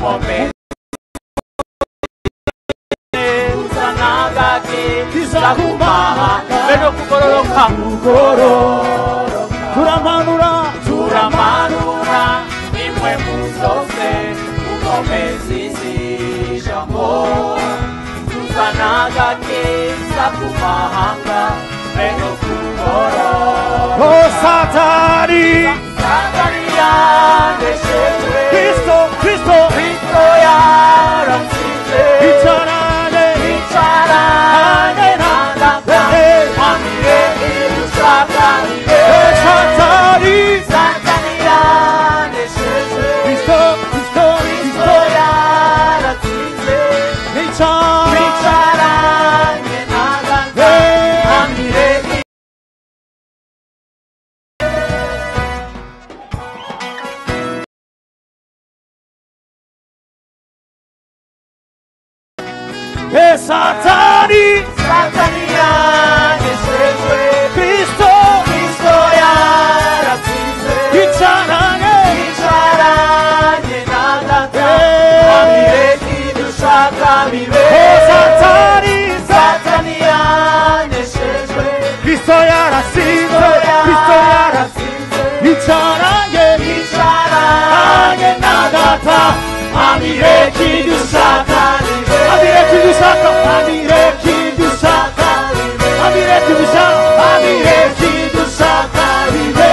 Umome Uzanagaki Kizakumaha Beno kugororoka Turamanura Nimwe muzose Ukomezi Jambo Uzanagaki Kizakumahanga Beno kugororoka Oh Satani Yandeshejwe Kristo yaratsinze Icarane nagata Mamire idushakaniye Satani yandeshejwe Kristo yaratsinze Icarane nagata Mamire Satani yandeshejwe Kristo yaratsinze Icarane nagata Mamire idushaka bibe Satani yandeshejwe Kristo yaratsinze Icarane nagata Mamire idushaka bibe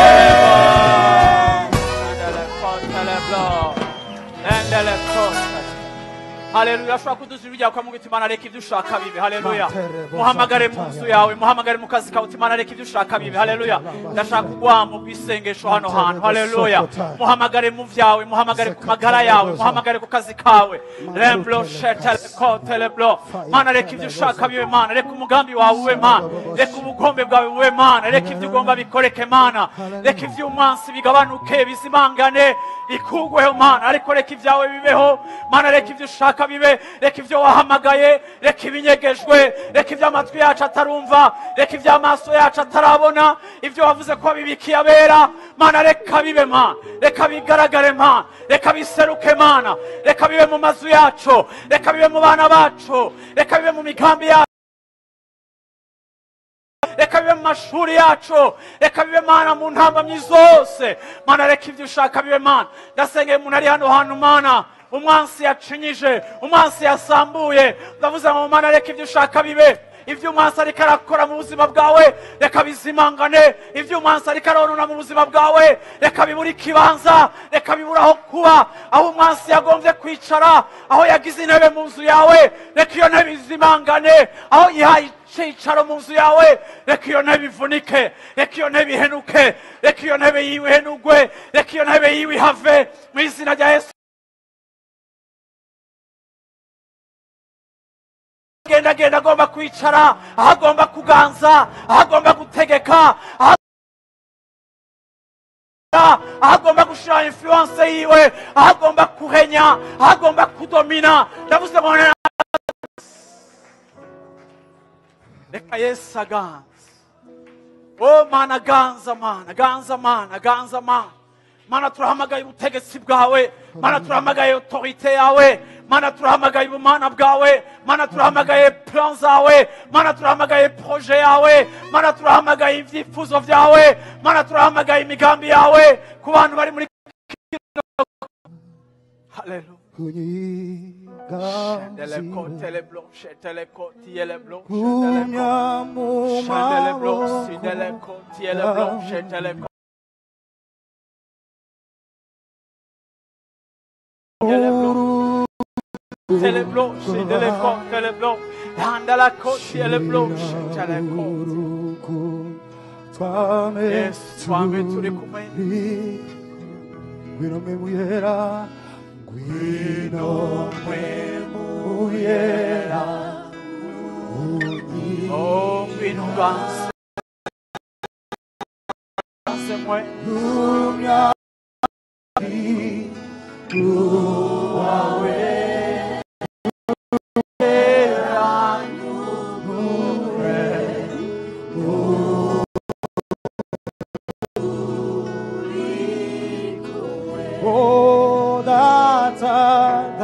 Haleluya, ashobora kudusubira kwa Mungu Imana reka ibyo ushaka bibe. Haleluya, muhamagare mu nzu yawe, muhamagare mu kazi kawe, Imana reka ibyo ushaka bibe. Haleluya, ndashaka kugwa mu bisengesho hano hantu. Haleluya, muhamagare mu vyawe, muhamagare ku magara yawe, muhamagare ku kazi kawe. Remblo shetel kotel blo. Mana reka ibyo ushaka bibe Mana, reka umugambi wawe ube Mana, reka ubugombe bwawe ube Mana, reka ibyo ugomba bikoreke Mana, reka ibyo umansi bigabanuke bizimangane ikugweho Mana, ariko reka ibyawe bibeho Mana, reka ibyo ushaka bibe, reka ibyo wahamagaye, reka ibinyegejwe, reka ibyo amatwi yacu atarumva, reka ibyo amaso yacu atarabona, ibyo wavuze ko bibikiye abera Mana, reka bibe Mana, reka bigaragare Mana, reka biseruke Mana, reka bibe mu mazu yacu, reka bibe mu bana bacu, reka bibe mu migambi yacu, reka bibe mu mashuri yacu, reka bibe Mana mu ntambamyi zose Mana, reka ibyo ushaka bibe Mana. Ndasengeye umuntu ari hano hantu Mana, umwansi yacinyije, umwansi yasambuye, ndavuze ngo Mana reka ibyo ushaka bibe. Ibyo umwansi ariko arakora mu buzima bwawe reka bizimangane, ibyo umwansi ariko aronona mu buzima bwawe reka bibura ikibanza, reka bibura aho kuba, aho umwansi yagombye kwicara, aho yagize intebe mu nzu yawe reka iyo ntebe izimangane, aho yihaye icicaro mu nzu yawe reka iyo ntebe ivunike, reka iyo ntebe ihenuke, reka iyo ntebe yiwe ihenugwe, reka iyo ntebe yiwe ihave mu izina rya Yesu. Genda agomba kwicara, aho agomba kuganza, aho agomba gutegeka, aho agomba gushira influence yiwe, aho agomba kuhenya, aho agomba kudomina. Ndavuze ngo reka Yesu aganza. Oh Mana, ganza Mana, ganza Mana, ganza Mana. Mana turahamagaye ubutegetsi bwawe, Mana turahamagaye autorite yawe, Mana turahamagaye ubumana bwawe, Mana turahamagaye plan zawe, Mana turahamagaye projet yawe, Mana turahamagaye ibyifuzo byawe, Mana turahamagaye imigambi yawe ku bantu bari muri. Haleluya. Chandele kotele blanche, tele kotiele blanche, chandele blanche, tele kotiele blanche, tele tele blanche, tele kotiele blanche, handala kotiele blanche, tele kotiele. Yes, Swami turi kumwe. Gwino memuyera, gwino memuyera. Oh, gwino ganse. Ganse mwe. Lumya Uwawe. Oh, data,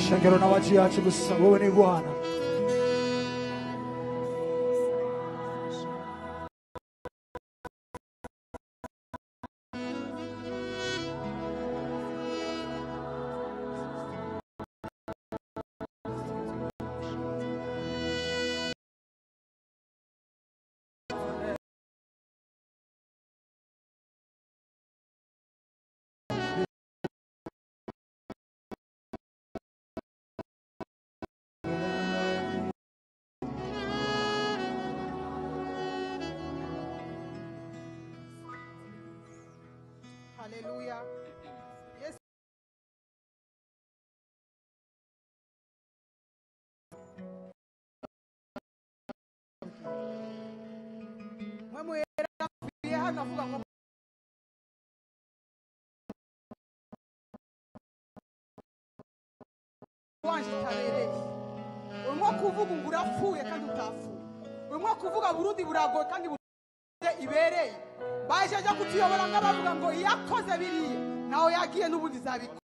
Shangero na waji yacu gusa wowe ni Bwana. Hallelujah. Yes. Mwe era kufikia hano avuga ngo wanje tabereye. Urimo kuvuga ngo urapfuye kandi utapfuye. Urimo kuvuga Burundi buragoye kandi ibereye. Baje aje kutuyobora ngabavuga ngo yakoze biriye naho yagiye n'ubundi zabikora.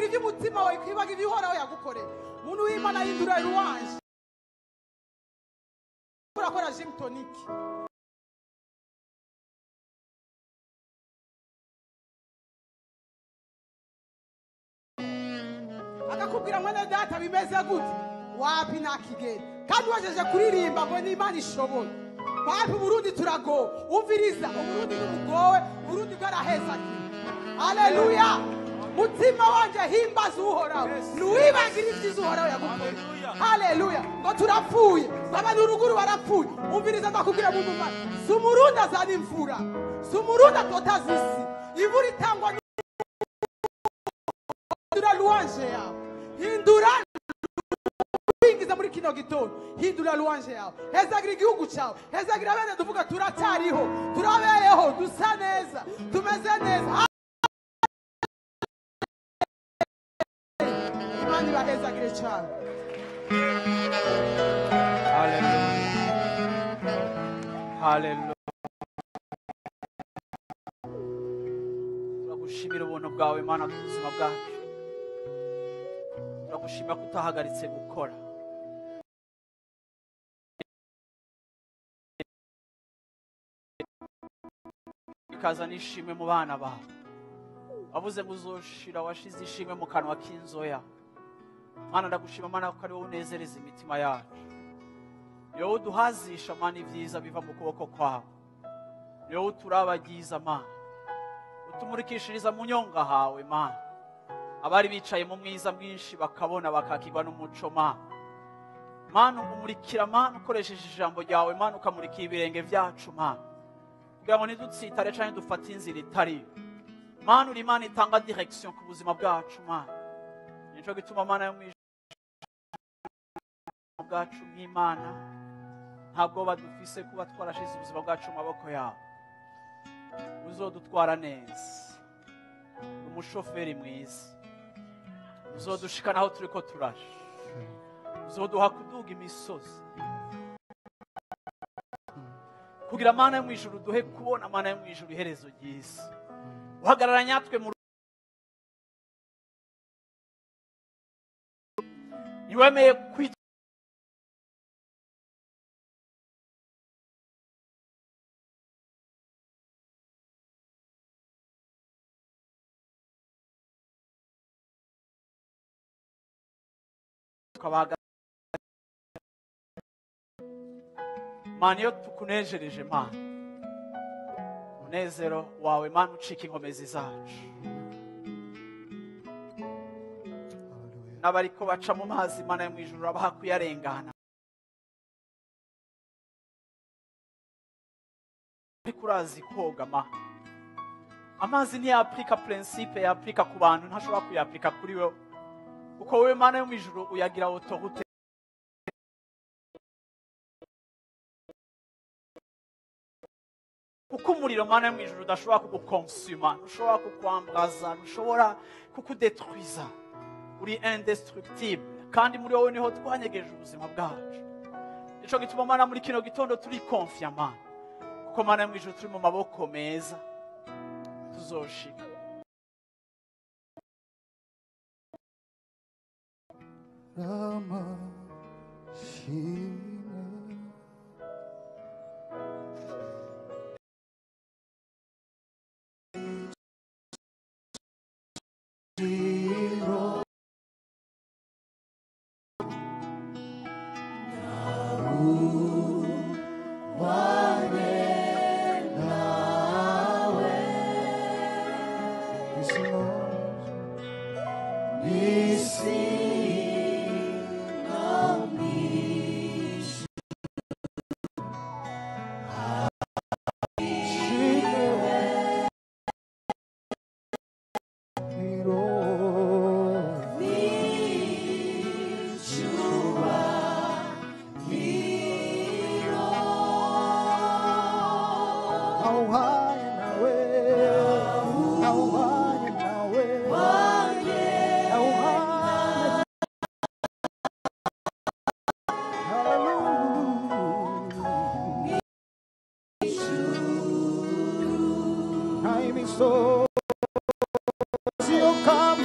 Ivyo umutima wawe kwibaga ibihoraho yagukorera. Umuntu w'Imana yindura ruwanje. Urakora gym tonic. Akakubwira mwene data bimeze gute? Wapi nakigera. Kandi wajeje kuririmba ngo n'Imana ishoboye. Wapi Burundi turago. Umviriza Burundi n'umugowe, Burundi bwaraheza. Haleluya. Mutima wanje himbaza uhoraho. Nuwibagira ivyiza uhoraho yagukorera. Haleluya. Ngo turapfuye. Baba n'uruguru barapfuye. Umviriza ndakubwira mu Mana. Sumurundi azana imvura. Sumurundi atotazisi. Imvura itangwa hindura louange yawe. Hindura bingiza muri kino gitondo. Hindura louange yawe. Hezagira igihugu cyawe. Hezagira bene tuvuga turacyariho. Turabeyeho. Dusa neza. Tumeze neza. Imana ibahezagire cyane. Hallelujah. Hallelujah. Turagushimira ubuntu bwawe Mana ku buzima bwacu. Turagushimira ko utahagaritse gukora. Ikaza nishimwe mu bana bawe. Wavuze ngo uzoshira washize ishimwe mu kanwa k'inzoya. Mana ndagushima Mana ko ari wowe unezereza imitima yacu. Yo duhazisha Mana ivyiza biva mu kuboko kwawe. Yo turabagiza Mana. Utumurikishiriza mu nyonga hawe Mana. Abari bicaye mu mwiza mwinshi bakabona bakakirwa n'umuco Mana. Mana umurikira Mana ukoresheje ijambo ryawe Mana ukamurikira ibirenge vyacu Mana. Kugira ngo ntidutsitare canke dufate inzira itari. Mana uri Imana itanga direction ku buzima bwacu Mana. Nico gituma Mana yo mwijuru bwacu nk'Imana ntabwo badufise kuba twarashize ubuzima bwacu mu maboko yawe. Uzodutwara neza. Umushoferi mwiza. Uzodushikana aho turiko turasha. Uzoduha kuduga imisozi. Kugira Mana yo mwijuru duhe kubona Mana yo mwijuru iherezo ryiza. Uhagarara nyatwe mu niwemeye kwita tukabaga Mana iyo tukunejereje Mana unezero wawe Mana ucika inkomezi zacu. N'abariko baca mu mazi Mana yo mwijuru abaha kuyarengana. ariko urazi koga ma amazi ntiyapurika principe yapurika ku bantu ntashobora kuyapurika kuri wewe uko wewe Mana yo mu ijuru uyagira autorité uko umuriro Mana yo mu ijuru udashobora kugukonsuma ushobora kukwambraza ushobora kukudetruiza uri indestructible kandi muri wowe niho twanyegeje ubuzima bwacu ico gituma Mana muri kino gitondo turi confiant Mana kuko Mana yo mu ijuru turi mu maboko meza tuzoshika Rama Shine Zero so you come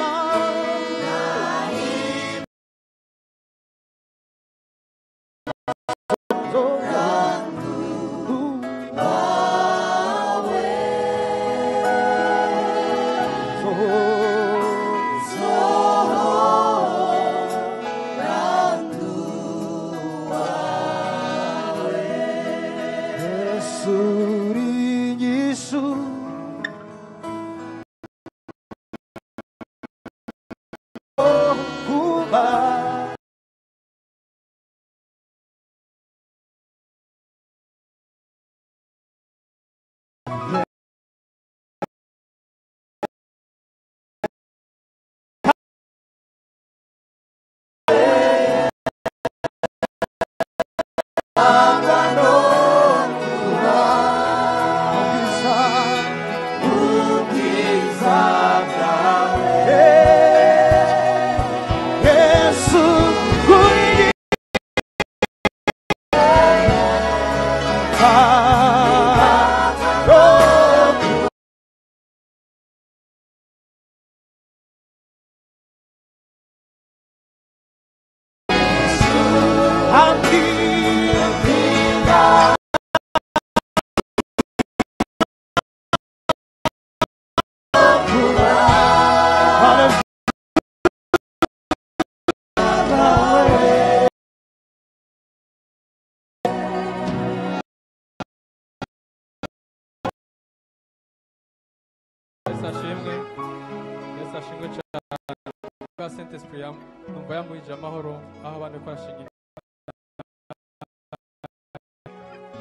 Saint-Esprit numva yamuhije amahoro aho abantu barashingira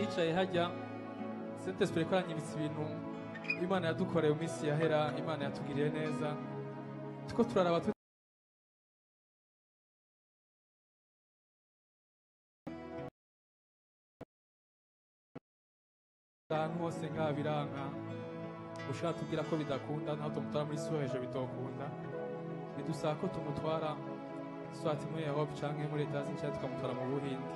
icaye hajya Saint-Esprit koranyibitse ibintu Imana yadukoreye mu minsi yahera Imana yatugiriye neza tuko turaraba ahantu hose nk'abiranga ushaka tubwira ko bidakunda naho tumutwara muri soheje bitokunda bidusaba ko tumutwara swati muri Europe canke muri Etazi cyangwa tukamutwara mu Buhindi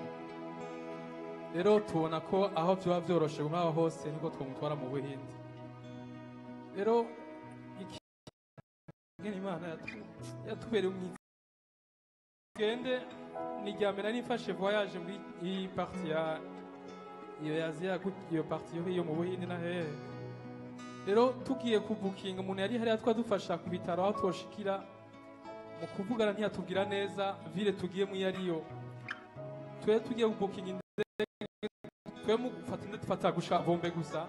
rero tubona ko aho byoba byoroshe nk'aho hose niko twamutwara mu Buhindi rero ngene Imana yatubereye umwiza gende nijyamena nifashe voyage muri iyi partie ya iyo Asia iyo partie yo mu Buhindi na hehe rero tugiye kubukinga umuntu yari hari atwadufasha ku bitaro aho twoshikira mu kuvugana ntiyatubwira neza vile tugiye mu yariyo twe tugiye kubukinga twe mu gufata gusha bombe gusa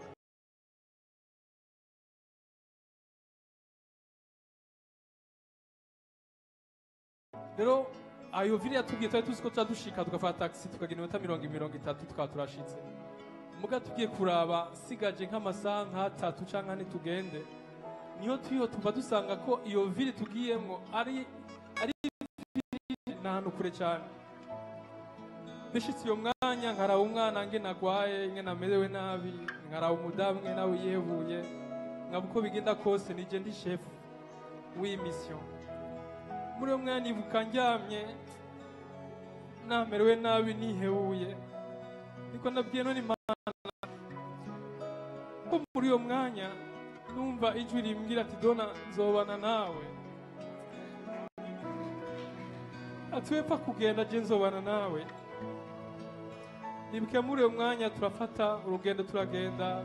rero ayo vile yatubwiye twe tuziko twadushika tugafata taxi tukagenda 30 tukaba turashitse muga tugiye kuraba sigaje nk'amasaha nk'atatu canke ane tugende niho tuyo tuba dusanga ko iyo ville tugiyemo ari n'ahantu kure cyane. Bishitse iyo mwanya nkaraba umwana nge nagwaye nge namerewe nabi, nkaraba umudamu nge nawe yevuye, nkaba uko bigenda kose nije ndi chef w'iyi mission. Muri uwo mwanya nibuka ndyamye namerewe nabi nihebuye, niko nabwiye none Imana ko muri uwo mwanya numva ijwi rimbwira ati Dona nzobana nawe, atwepfa kugenda je nzobana nawe. Nibuke muri uwo mwanya turafata urugendo turagenda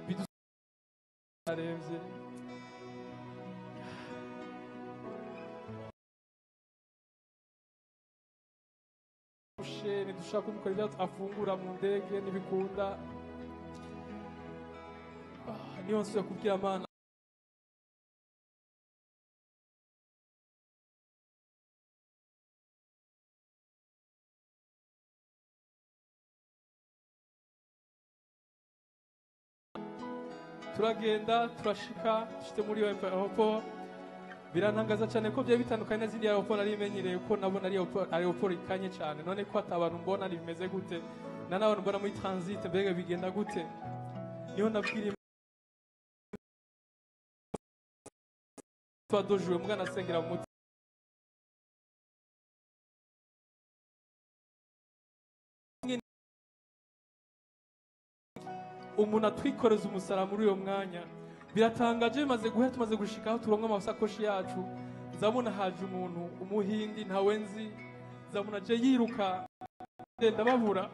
bidusarevye ntidushaka kumukora ibyo afungura mu ndege ntibikunda. Niyo nsubira kubwira Mana turagenda turashika dushite muri iyo aeroport. Birantangaza cyane ko byari bitandukanye n'izindi aeroport nari menyereye, ko nabona ari aeroport ikanye cyane. None ko atabantu mbona bimeze gute, na n'abantu mbona muri transit mbega bigenda gute. Niho nabwira twadojuwe mwana asengera mu mutima umuntu atwikoreza umusara muri uyo mwanya. Biratangaje bimaze guhera tumaze gushikaho turonka amasakoshi yacu, nzabona haje umuntu umuhindi ntawe nzi, nzabona je yiruka ndababura.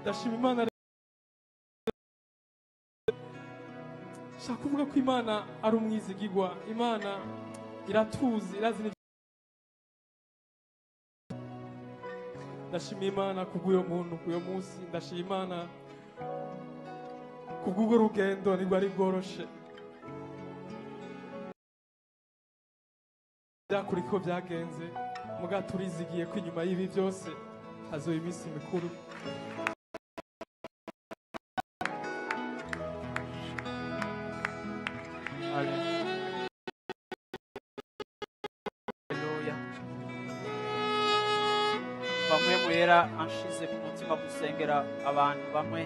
Ndashima Imana, shaka kuvuga ko Imana ari umwizigirwa. Imana iratuzi, irazi. Ndashima Imana kubw'uyo muntu kuyo munsi, ndashima Imana kubw'urwo rugendo ntirwari bworoshe. Byakuri ko byagenze, muga turizigiye ko inyuma y'ibi byose hazoba iminsi mikuru. bamwe mwera anshize ku mutima gusengera abantu bamwe.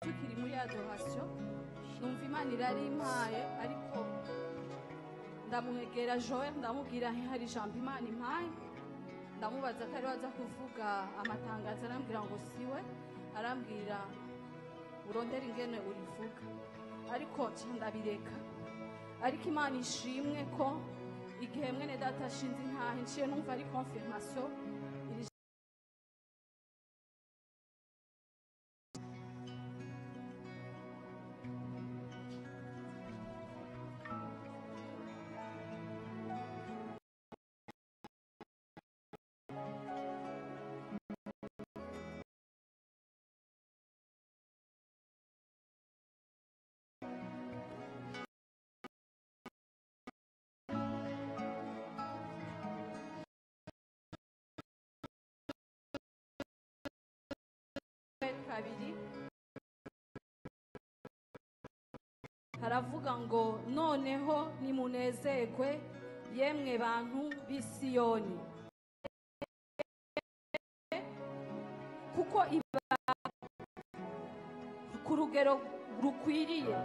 tukiri muri adoration numva Imana irari impaye, ariko ndamwegera Joel ndamubwira hari ijambo Imana impaye, ndamubaza ko ari waza kuvuga amatangazo, arambwira ngo siwe, arambwira urondera ingene urivuga, ariko ndabireka. Ariko Imana ishimwe ko igihe mwene data ashinze intahe nciye numva ari confirmation. Kabiri haravuga ngo noneho nimunezerwe yemwe bantu b'Isiyoni, kuko iba ku rugero rukwiriye.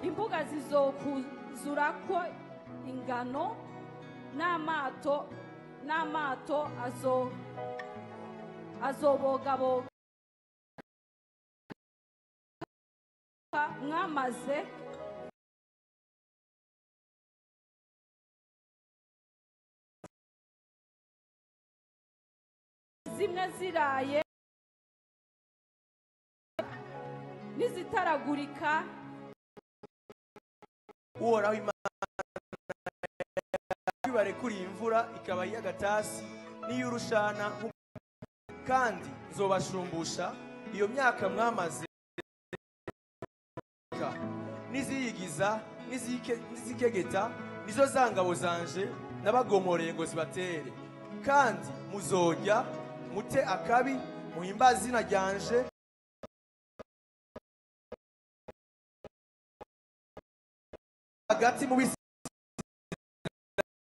Imbuga zizokuzurako ingano n'amato azobogaboga mwamaze zimwe ziraye n'izitaragurika. Uhoraho Imana barekuriye imvura ikaba y'agatasi n'iy'urushana, kandi nzobashumbusha iyo myaka mwamaze niziyigiza nizikegeta, nizo zangabo zanje nabagomoreye ngo zibatere. Kandi muzojya mute akabi muhimbaze izina ryanje, hagati mu bisi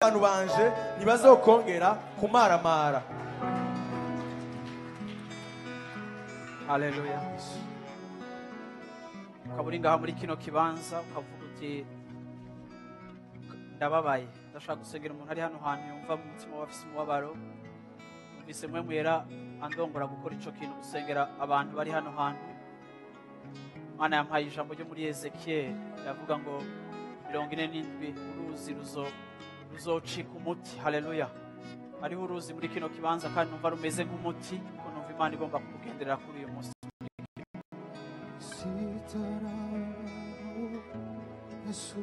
abantu banje ntibazokongera kumaramara. Haleluya. Ukaburi ngaha muri kino kibanza ukavuga uti ndababaye, ndashaka gusengera umuntu ari hano hantu yumva mu mutima wafise umubabaro, umvise mwe mwera andongora gukora ico kintu, gusengera abantu bari hano hantu. Mana yampaye ijambo ryo muri Ezekiel yavuga ngo 47 uruzi ruzocika umuti. Haleluya. Hariho uruzi muri kino kibanza kandi numva rumeze nk'umuti, ko numva Imana igomba kukugenderera kuri uyu munsi. Sitarao Yesu